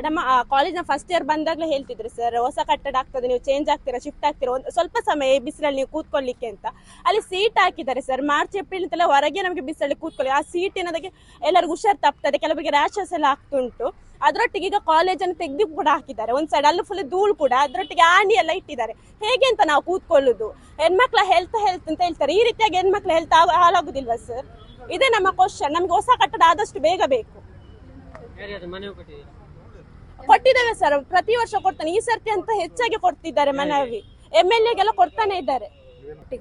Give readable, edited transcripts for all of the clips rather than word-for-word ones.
ನಮ್ಮ ಕಾಲೇಜ್ನ first year ಬಂದಾಗಲೇ ಹೇಳ್ತಿದ್ರು ಸರ್, ಹೊಸ ಕಟ್ಟಡ ಆಗ್ತದೆ, ನೀವು ಚೇಂಜ್ ಆಗ್ತೀರಾ, ಶಿಫ್ಟ್ ಆಗ್ತೀರಾ, ಒಂದು ಸ್ವಲ್ಪ ಸಮಯ ಬಿಸಿಲಲ್ಲಿ ನೀವು ಕೂತ್ಕೊಳ್ಳಿಕ್ಕೆ ಅಂತ. ಅಲ್ಲಿ ಸೀಟ್ ಹಾಕಿದ್ದಾರೆ ಸರ್, ಮಾರ್ಚ್ ಏಪ್ರಿಲ್ ಅಂತೆಲ್ಲ ಹೊರಗೆ ನಮಗೆ ಬಿಸಿಲಲ್ಲಿ ಕೂತ್ಕೊಳ್ಳಿ. ಆ ಸೀಟ್ ಏನದಕ್ಕೆ ಎಲ್ಲರಿಗೂ ಹುಷಾರ್ ತಪ್ತದೆ, ಕೆಲವರಿಗೆ ರ್ಯಾಶಸ್ ಎಲ್ಲ ಆಗ್ತುಂಟು. ಅದರೊಟ್ಟಿಗೆ ಈಗ ಕಾಲೇಜನ್ನು ತೆಗೆದು ಕೂಡ ಹಾಕಿದ್ದಾರೆ, ಒಂದ್ ಸೈಡ್ ಅಲ್ಲಿ ಫುಲ್ ಧೂಳು ಕೂಡ, ಅದರೊಟ್ಟಿಗೆ ಆಣಿ ಎಲ್ಲ ಇಟ್ಟಿದ್ದಾರೆ. ಹೇಗೆ ಅಂತ ನಾವು ಕೂತ್ಕೊಳ್ಳುದು? ಹೆಣ್ಮಕ್ಳ ಹೆಲ್ತ್ ಅಂತ ಹೇಳ್ತಾರೆ, ಈ ರೀತಿಯಾಗಿ ಹೆಣ್ಮಕ್ಳ ಹೆಲ್ತ್ ಹಾಳಾಗುದಿಲ್ವಾ ಸರ್? ಇದೇ ನಮ್ಮ ಕ್ವಶನ್. ನಮ್ಗೆ ಹೊಸ ಕಟ್ಟಡ ಆದಷ್ಟು ಬೇಗ ಬೇಕು. ಕೊಟ್ಟಿದ್ದೇವೆ ಸರ್, ಪ್ರತಿ ವರ್ಷ ಕೊಡ್ತಾನೆ. ಈ ಸರ್ತಿ ಅಂತ ಹೆಚ್ಚಾಗಿ ಕೊಡ್ತಿದ್ದಾರೆ ಮನವಿ, MLA ಗೆಲ್ಲ ಕೊಡ್ತಾನೆ ಇದ್ದಾರೆ.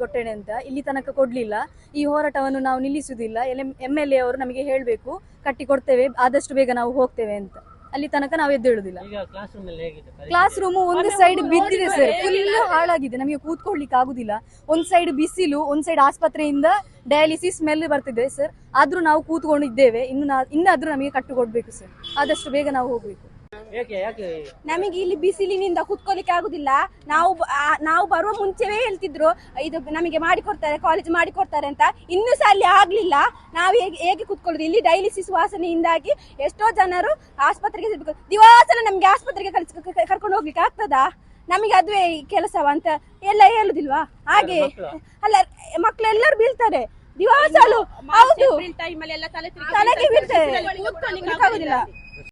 ಕೊಟ್ಟೇನೆ ಅಂತ ಇಲ್ಲಿ ತನಕ ಕೊಡ್ಲಿಲ್ಲ. ಈ ಹೋರಾಟವನ್ನು ನಾವು ನಿಲ್ಲಿಸುವುದಿಲ್ಲ. MLA ಅವರು ನಮಗೆ ಹೇಳಬೇಕು, ಕಟ್ಟಿ ಕೊಡ್ತೇವೆ, ಆದಷ್ಟು ಬೇಗ ನಾವು ಹೋಗ್ತೇವೆ ಅಂತ. ಅಲ್ಲಿ ತನಕ ನಾವು ಎದ್ದೇಳುದಿಲ್ಲ. ಕ್ಲಾಸ್ ರೂಮ್ ಒಂದು ಸೈಡ್ ಬಿದ್ದಿದೆ ಸರ್, ಫುಲ್ ಹಾಳಾಗಿದೆ, ನಮಗೆ ಕೂತ್ಕೊಳ್ಲಿಕ್ಕೆ ಆಗುದಿಲ್ಲ. ಒಂದ್ ಸೈಡ್ ಬಿಸಿಲು, ಒಂದ್ ಸೈಡ್ ಆಸ್ಪತ್ರೆಯಿಂದ ಡಯಾಲಿಸಿಸ್ ಸ್ಮೆಲ್ ಬರ್ತಿದೆ ಸರ್. ಆದ್ರೂ ನಾವು ಕೂತ್ಕೊಂಡಿದ್ದೇವೆ. ಇನ್ನಾದ್ರೂ ನಮಗೆ ಕಟ್ಟು ಕೊಡ್ಬೇಕು ಸರ್, ಆದಷ್ಟು ಬೇಗ ನಾವು ಹೋಗ್ಬೇಕು. ನಮಗೆ ಇಲ್ಲಿ ಬಿಸಿಲಿನಿಂದ ಕುತ್ಕೊಳ್ಳಿಕ್ಕೆ ಆಗುದಿಲ್ಲ. ನಾವು ಬರುವ ಮುಂಚೆವೇ ಹೇಳ್ತಿದ್ರು ಇದು ನಮಗೆ ಮಾಡಿಕೊಡ್ತಾರೆ, ಕಾಲೇಜ್ ಮಾಡಿಕೊಡ್ತಾರೆ ಅಂತ. ಇನ್ನೂ ಸಹ ಅಲ್ಲಿ ಆಗ್ಲಿಲ್ಲ. ನಾವು ಹೇಗೆ ಕುತ್ಕೊಳ್ಳೋದು? ಇಲ್ಲಿ ಡಯಾಲಿಸಿಸ್ ವಾಸನೆಯಿಂದಾಗಿ ಎಷ್ಟೋ ಜನರು ಆಸ್ಪತ್ರೆಗೆ ಸಿಗ್ಬೇಕು. ದಿವಾಸನ ನಮ್ಗೆ ಆಸ್ಪತ್ರೆಗೆ ಕರ್ಕೊಂಡು ಹೋಗ್ಲಿಕ್ಕೆ ಆಗ್ತದಾ? ನಮಗೆ ಅದುವೇ ಕೆಲಸವ ಅಂತ ಎಲ್ಲ ಹೇಳುದಿಲ್ವಾ? ಹಾಗೆ ಅಲ್ಲ, ಮಕ್ಕಳೆಲ್ಲರೂ ಬೀಳ್ತಾರೆ ದಿವಾಸಲು. ಹೌದು, ತಲೆಗೆ ಬೀಳ್ತಾರೆ, ಆಗುದಿಲ್ಲ.